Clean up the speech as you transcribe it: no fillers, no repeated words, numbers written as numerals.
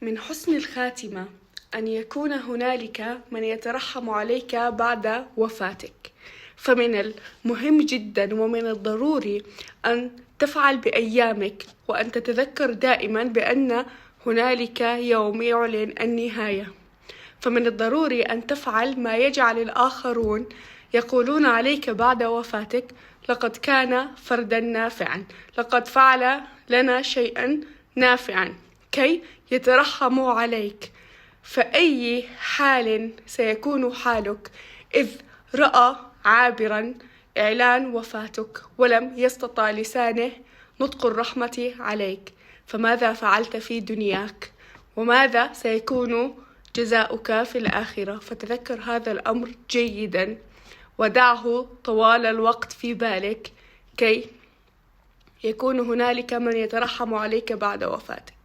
من حسن الخاتمة أن يكون هنالك من يترحم عليك بعد وفاتك، فمن المهم جدا ومن الضروري أن تفعل بأيامك وأن تتذكر دائما بأن هنالك يوم يعلن النهاية. فمن الضروري أن تفعل ما يجعل الآخرون يقولون عليك بعد وفاتك: لقد كان فردا نافعا، لقد فعل لنا شيئا نافعا، كي يترحموا عليك. فأي حال سيكون حالك إذ رأى عابرا إعلان وفاتك ولم يستطع لسانه نطق الرحمة عليك؟ فماذا فعلت في دنياك؟ وماذا سيكون جزاؤك في الآخرة؟ فتذكر هذا الأمر جيدا ودعه طوال الوقت في بالك، كي يكون هنالك من يترحم عليك بعد وفاتك.